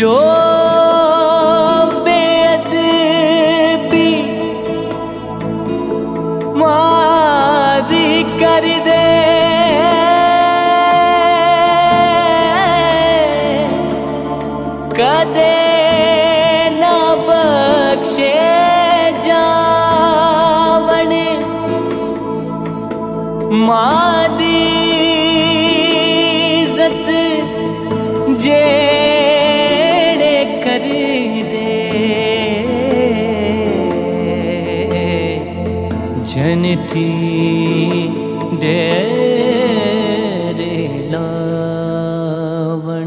जो बेअदबी मादी कर दे कदे ना बख्शे जावन मादी इज्जत जेड़े कर दे जनती डेरे लावण।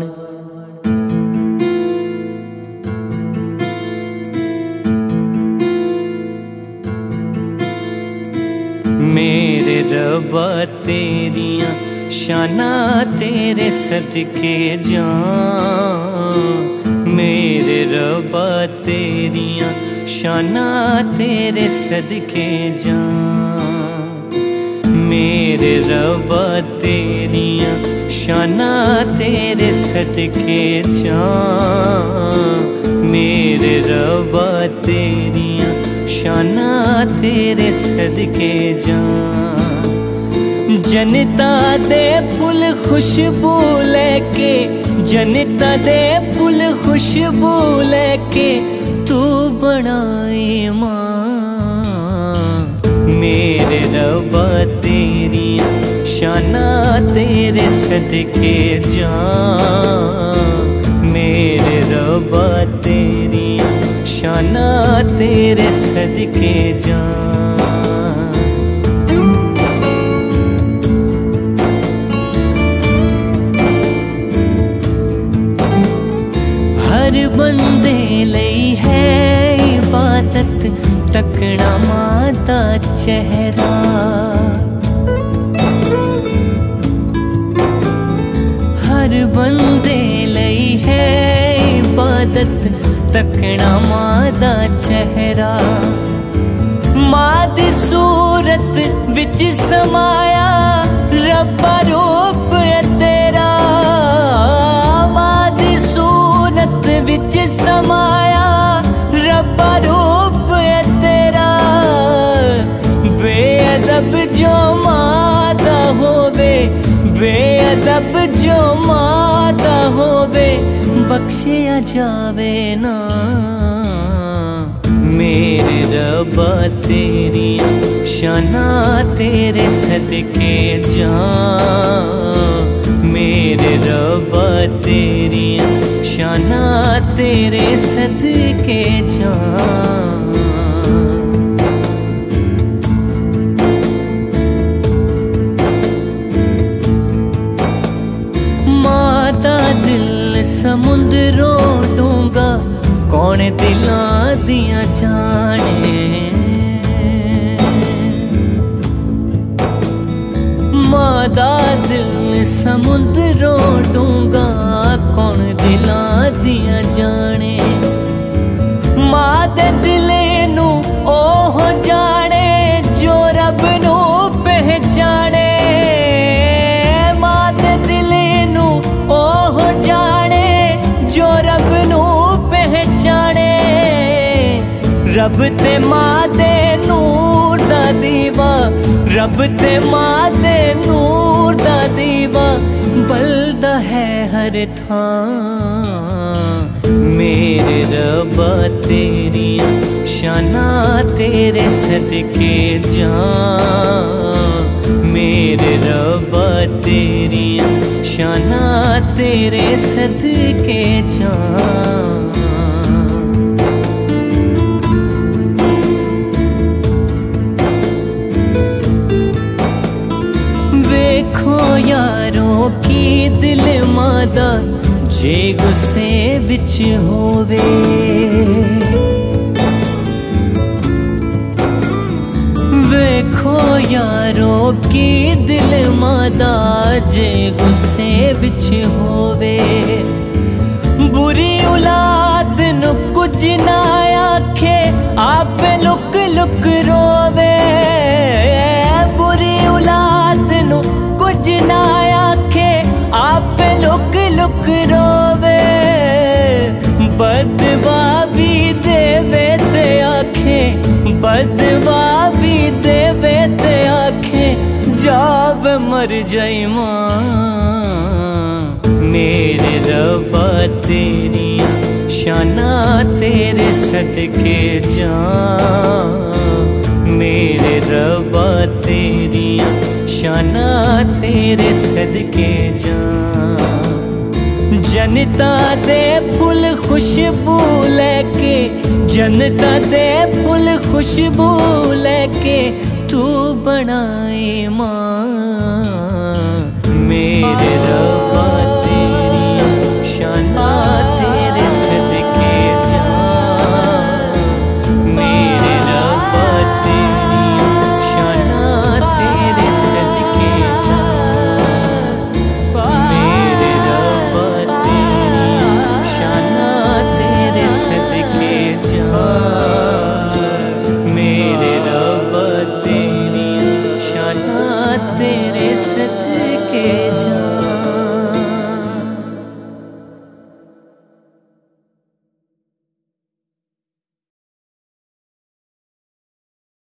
मेरे रब्बा तेरियां शाना तेरे सदके जान, मेरे रब्बा तेरियां शाना तेरे सदके जान, मेरे रब्बा तेरियां शाना तेरे सदके जान, मेरे रब्बा तेरियां शाना तेरे सदके जान। जनता दे फुल खुशबू लेके, जनता दे फुल खुशबू लेके तू बनाए मां, मेरे रब्बा तेरियां शाना तेरे सदके जान, मेरे रब्बा तेरियां शाना तेरे सदके जान। हर बंदे लई है इबादत तकना मां दा चेहरा, हर बंदे लई है इबादत तकना मां दा चेहरा। मां दी सूरत विच समाया रब्बा रूप है तेरा, मां दी सूरत विच समाया रब्बा रूप है तेरा। बेअदब जो मां दा होवे, बेअदब जो मां दा होवे बख्शिया जावे ना, मेरे रब्बा तेरियां शाना तेरे सदके जान, मेरे रब्बा तेरियां शाना तेरे सदके जान। मां दा दिल समुंदरों डूंगा कौन दिलां दियां जाने, मां दा दिल समुंदरों डूंगा कौन दिलां दियां जाने। मां दे दिले नू ओह जाने जो रब नू पहचाने, मां दे दिले नू ओह जाने जो रब नू पहचाने। रब ते मां दे नूर दा दीवा, रब ते मां दे नूर दा दीवा बलदा है हर थां, मेरे रब्बा तेरियां शाना तेरे सदके जान, मेरे रब्बा तेरियां शाना तेरे सदके जान। देखो यारों की दिल मादा जे गुस्से विच होवे, देखो यारों की दिल मादा जे गुस्से विच होवे। बुरी औलाद नु कुछ ना आखे आपे लुक लुक रोवे, बुरी औलाद नु कुछ ना आखे आपे लुक लुक रोवे। बदवा भी देवे ते आखे जाब मर जाई मां। मेरे रब्बा तेरिया शाना तेरे सदके जां। मेरे रब्बा तेरिया शाना तेरे सदके जां। जनता दे फुल खुशबू लेके, जनता दे फुल खुशबू लेके तू बनाए मां।